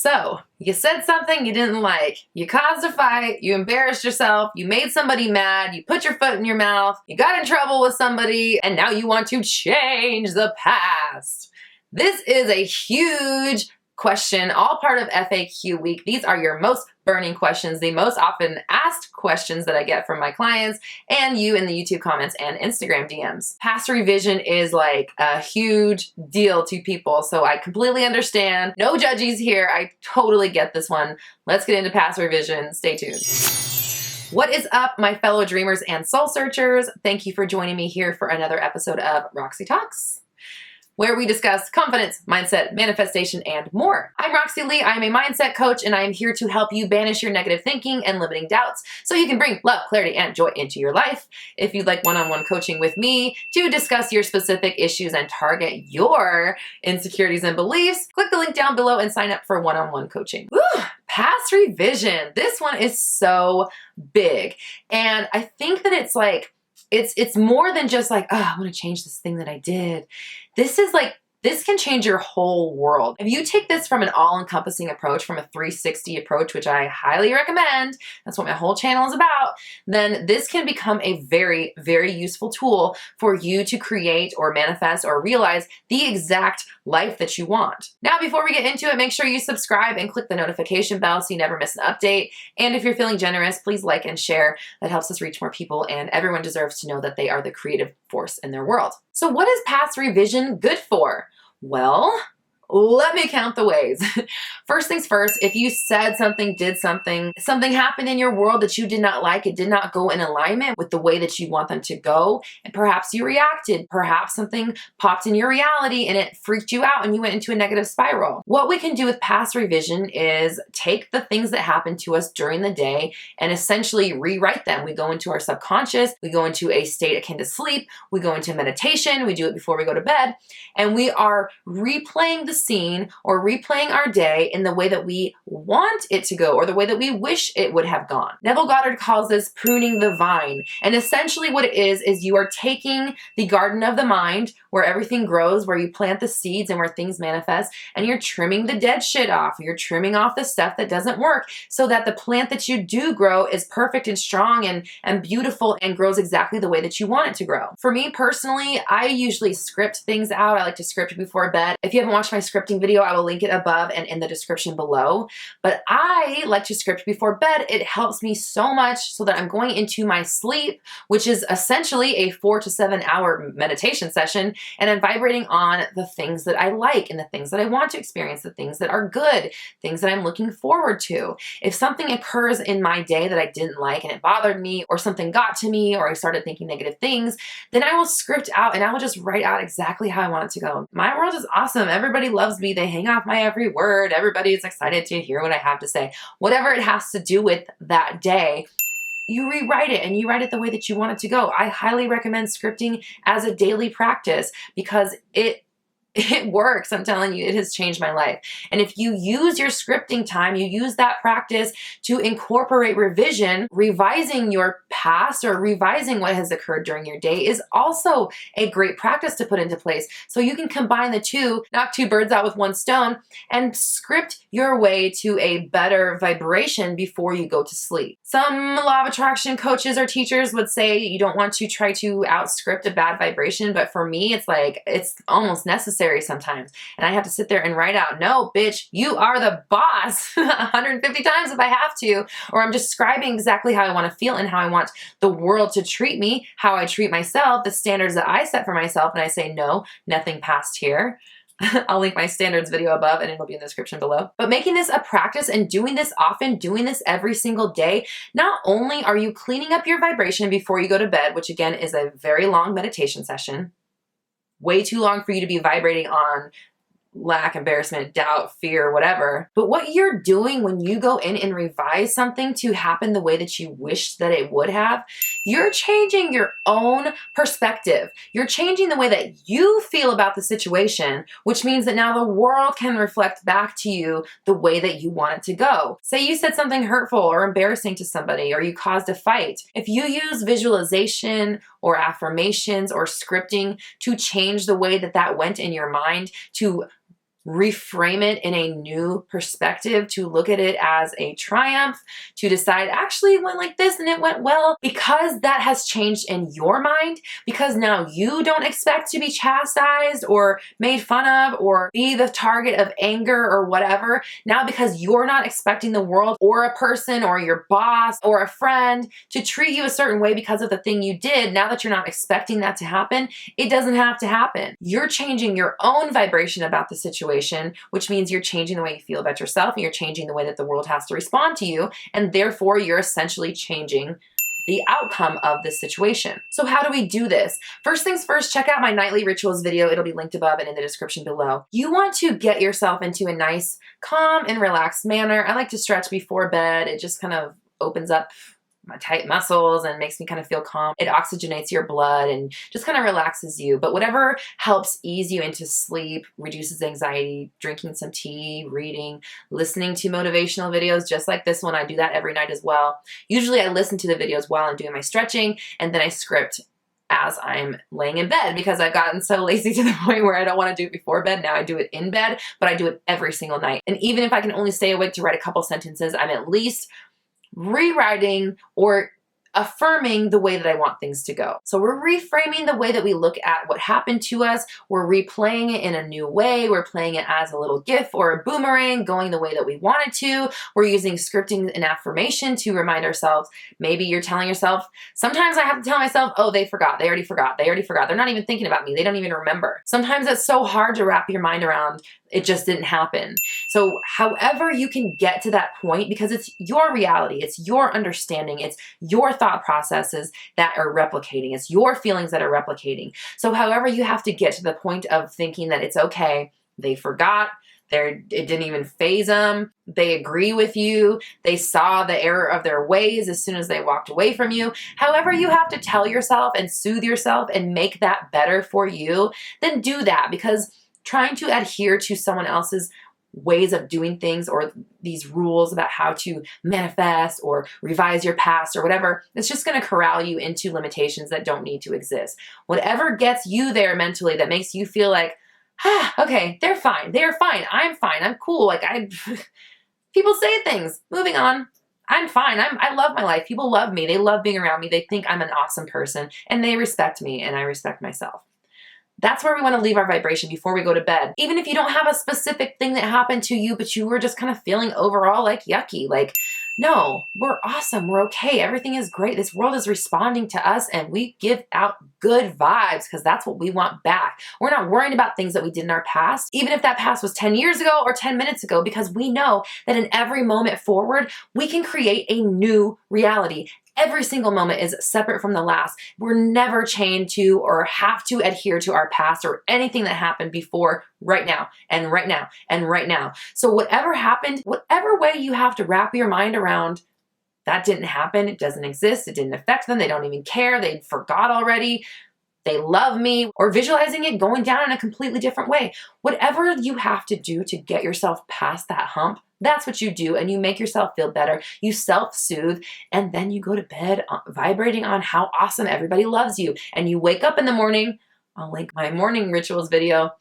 So, you said something you didn't like, you caused a fight, you embarrassed yourself, you made somebody mad, you put your foot in your mouth, you got in trouble with somebody, and now you want to change the past. This is a huge question, all part of FAQ week. These are your most burning questions, the most often asked questions that I get from my clients and you in the YouTube comments and Instagram DMs. Past revision is like a huge deal to people, so I completely understand. No judgies here. I totally get this one. Let's get into past revision. Stay tuned. What is up, my fellow dreamers and soul searchers? Thank you for joining me here for another episode of Roxy Talks, where we discuss confidence, mindset, manifestation, and more. I'm Roxy Lee. I'm a mindset coach, and I am here to help you banish your negative thinking and limiting doubts so you can bring love, clarity, and joy into your life. If you'd like one-on-one coaching with me to discuss your specific issues and target your insecurities and beliefs, click the link down below and sign up for one-on-one coaching. Woo! Past revision. This one is so big, and I think that it's like, it's more than just like, oh, I want to change this thing that I did. This can change your whole world. If you take this from an all-encompassing approach, from a 360 approach, which I highly recommend, that's what my whole channel is about, then this can become a very, very useful tool for you to create or manifest or realize the exact life that you want. Now, before we get into it, make sure you subscribe and click the notification bell so you never miss an update. And if you're feeling generous, please like and share. That helps us reach more people, and everyone deserves to know that they are the creative force in their world. So what is past revision good for? Well, let me count the ways. First things first, if you said something, did something happened in your world that you did not like, it did not go in alignment with the way that you want them to go, and perhaps you reacted, perhaps something popped in your reality and it freaked you out and you went into a negative spiral. What we can do with past revision is take the things that happened to us during the day and essentially rewrite them. We go into our subconscious, we go into a state akin to sleep, we go into meditation, we do it before we go to bed, and we are replaying the scene or replaying our day in the way that we want it to go or the way that we wish it would have gone. Neville Goddard calls this pruning the vine. And essentially what it is you are taking the garden of the mind where everything grows, where you plant the seeds and where things manifest, and you're trimming the dead shit off. You're trimming off the stuff that doesn't work so that the plant that you do grow is perfect and strong and beautiful and grows exactly the way that you want it to grow. For me personally, I usually script things out. I like to script before bed. If you haven't watched my scripting video, I will link it above and in the description below. But I like to script before bed. It helps me so much so that I'm going into my sleep, which is essentially a 4 to 7 hour meditation session, and I'm vibrating on the things that I like and the things that I want to experience, the things that are good, things that I'm looking forward to. If something occurs in my day that I didn't like and it bothered me, or something got to me, or I started thinking negative things, then I will script out and I will just write out exactly how I want it to go. My world is awesome. Everybody loves me. They hang off my every word. Everybody is excited to hear what I have to say. Whatever it has to do with that day, you rewrite it and you write it the way that you want it to go. I highly recommend scripting as a daily practice because it works. I'm telling you, it has changed my life. And if you use your scripting time, you use that practice to incorporate revision, revising your past or revising what has occurred during your day is also a great practice to put into place. So you can combine the two, knock two birds out with one stone, and script your way to a better vibration before you go to sleep. Some law of attraction coaches or teachers would say you don't want to try to out-script a bad vibration, but for me, it's almost necessary sometimes. And I have to sit there and write out, no, bitch, you are the boss 150 times if I have to, or I'm describing exactly how I want to feel and how I want the world to treat me, how I treat myself, the standards that I set for myself. And I say, no, nothing past here. I'll link my standards video above and it'll be in the description below. But making this a practice and doing this often, doing this every single day, not only are you cleaning up your vibration before you go to bed, which again is a very long meditation session, way too long for you to be vibrating on lack, embarrassment, doubt, fear, whatever. But what you're doing when you go in and revise something to happen the way that you wish that it would have, you're changing your own perspective. You're changing the way that you feel about the situation, which means that now the world can reflect back to you the way that you want it to go. Say you said something hurtful or embarrassing to somebody, or you caused a fight. If you use visualization or affirmations or scripting to change the way that that went in your mind, to reframe it in a new perspective, to look at it as a triumph, to decide actually it went like this and it went well, because that has changed in your mind, because now you don't expect to be chastised or made fun of or be the target of anger or whatever. Now, because you're not expecting the world or a person or your boss or a friend to treat you a certain way because of the thing you did, now that you're not expecting that to happen, it doesn't have to happen. You're changing your own vibration about the situation, which means you're changing the way you feel about yourself, and you're changing the way that the world has to respond to you, and therefore you're essentially changing the outcome of this situation. So how do we do this? First things first, check out my nightly rituals video. It'll be linked above and in the description below. You want to get yourself into a nice, calm and relaxed manner. I like to stretch before bed. It just kind of opens up my tight muscles and makes me kind of feel calm. It oxygenates your blood and just kind of relaxes you. But whatever helps ease you into sleep, reduces anxiety, drinking some tea, reading, listening to motivational videos just like this one. I do that every night as well. Usually I listen to the videos while I'm doing my stretching, and then I script as I'm laying in bed, because I've gotten so lazy to the point where I don't want to do it before bed. Now I do it in bed, but I do it every single night. And even if I can only stay awake to write a couple sentences, I'm at least rewriting or affirming the way that I want things to go. So we're reframing the way that we look at what happened to us. We're replaying it in a new way. We're playing it as a little GIF or a boomerang, going the way that we want it to. We're using scripting and affirmation to remind ourselves. Maybe you're telling yourself, sometimes I have to tell myself, oh, they forgot. They already forgot. They already forgot. They're not even thinking about me. They don't even remember. Sometimes it's so hard to wrap your mind around. It just didn't happen. So however you can get to that point, because it's your reality, it's your understanding, it's your thought processes that are replicating, it's your feelings that are replicating. So however you have to get to the point of thinking that it's okay, they forgot, it didn't even faze them, they agree with you, they saw the error of their ways as soon as they walked away from you. However you have to tell yourself and soothe yourself and make that better for you, then do that, because trying to adhere to someone else's ways of doing things or these rules about how to manifest or revise your past or whatever, it's just going to corral you into limitations that don't need to exist. Whatever gets you there mentally, that makes you feel like, okay, they're fine, I'm cool, like people say things, moving on. I'm fine. I love my life. People love me. They love being around me. They think I'm an awesome person, and they respect me, and I respect myself. That's where we want to leave our vibration before we go to bed. Even if you don't have a specific thing that happened to you, but you were just kind of feeling overall like yucky, like, no, we're awesome, we're okay, everything is great, this world is responding to us, and we give out good vibes because that's what we want back. We're not worrying about things that we did in our past, even if that past was 10 years ago or 10 minutes ago, because we know that in every moment forward, we can create a new reality. Every single moment is separate from the last. We're never chained to or have to adhere to our past or anything that happened before, right now, and right now, and right now. So whatever happened, whatever way you have to wrap your mind around, that didn't happen, it doesn't exist, it didn't affect them, they don't even care, they forgot already, they love me, or visualizing it going down in a completely different way. Whatever you have to do to get yourself past that hump, that's what you do, and you make yourself feel better. You self-soothe, and then you go to bed vibrating on how awesome everybody loves you. And you wake up in the morning, I'll link my morning rituals video.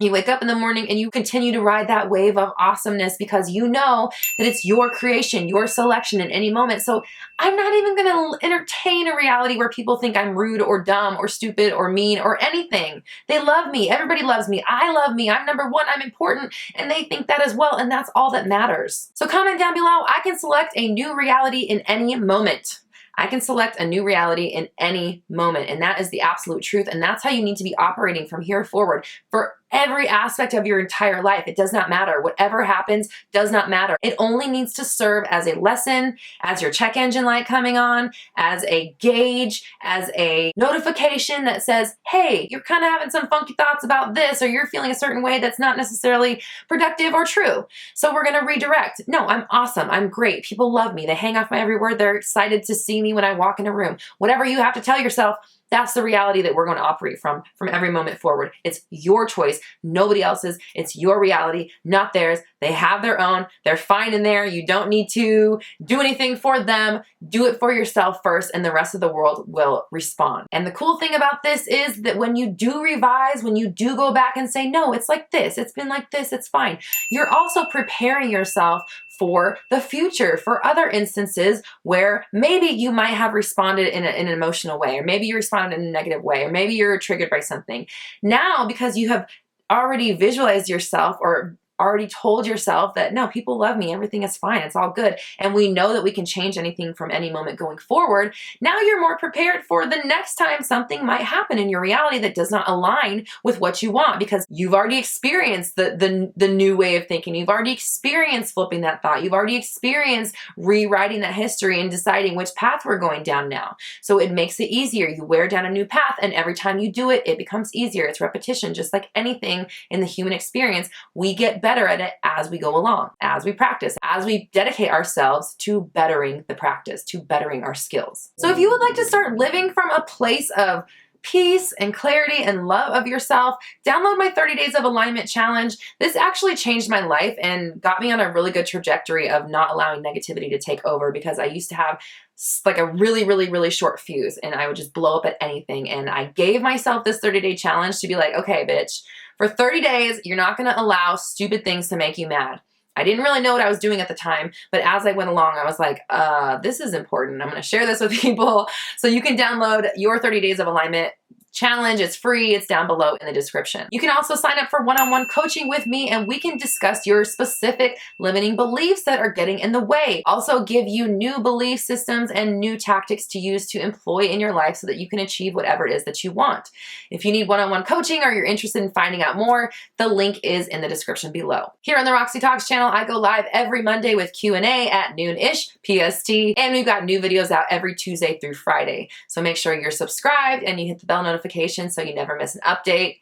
You wake up in the morning and you continue to ride that wave of awesomeness because you know that it's your creation, your selection in any moment. So I'm not even going to entertain a reality where people think I'm rude or dumb or stupid or mean or anything. They love me. Everybody loves me. I love me. I'm number one. I'm important. And they think that as well. And that's all that matters. So comment down below. I can select a new reality in any moment. I can select a new reality in any moment, and that is the absolute truth, and that's how you need to be operating from here forward for every aspect of your entire life. It does not matter. Whatever happens does not matter. It only needs to serve as a lesson, as your check engine light coming on, as a gauge, as a notification that says, hey, you're kind of having some funky thoughts about this, or you're feeling a certain way that's not necessarily productive or true. So we're going to redirect. No, I'm awesome. I'm great. People love me. They hang off my every word. They're excited to see me when I walk in a room. Whatever you have to tell yourself, that's the reality that we're going to operate from every moment forward. It's your choice, nobody else's. It's your reality, not theirs. They have their own. They're fine in there. You don't need to do anything for them. Do it for yourself first, and the rest of the world will respond. And the cool thing about this is that when you do revise, when you do go back and say, no, it's like this, it's been like this, it's fine, you're also preparing yourself for the future, for other instances where maybe you might have responded in an emotional way, or maybe you responded in a negative way, or maybe you're triggered by something. Now, because you have already visualized yourself or already told yourself that, no, people love me, everything is fine, it's all good, and we know that we can change anything from any moment going forward, now you're more prepared for the next time something might happen in your reality that does not align with what you want, because you've already experienced the new way of thinking. You've already experienced flipping that thought. You've already experienced rewriting that history and deciding which path we're going down now. So it makes it easier. You wear down a new path, and every time you do it, it becomes easier. It's repetition. Just like anything in the human experience, we get better at it as we go along, as we practice, as we dedicate ourselves to bettering the practice, to bettering our skills. So if you would like to start living from a place of peace and clarity and love of yourself, download my 30 Days of Alignment Challenge. This actually changed my life and got me on a really good trajectory of not allowing negativity to take over, because I used to have like a really short fuse and I would just blow up at anything. And I gave myself this 30-day challenge to be like, okay, bitch, for 30 days, you're not going to allow stupid things to make you mad. I didn't really know what I was doing at the time, but as I went along, I was like, this is important. I'm going to share this with people. So you can download your 30 Days of Alignment Challenge. It's free. It's down below in the description. You can also sign up for one-on-one coaching with me, and we can discuss your specific limiting beliefs that are getting in the way. Also give you new belief systems and new tactics to use to employ in your life so that you can achieve whatever it is that you want. If you need one-on-one coaching or you're interested in finding out more, the link is in the description below. Here on the Roxy Talks channel, I go live every Monday with Q&A at noon-ish PST, and we've got new videos out every Tuesday through Friday. So make sure you're subscribed and you hit the bell notification so you never miss an update.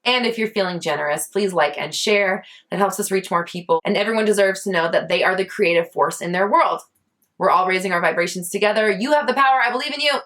And if you're feeling generous, please like and share. That helps us reach more people. And everyone deserves to know that they are the creative force in their world. We're all raising our vibrations together. You have the power. I believe in you.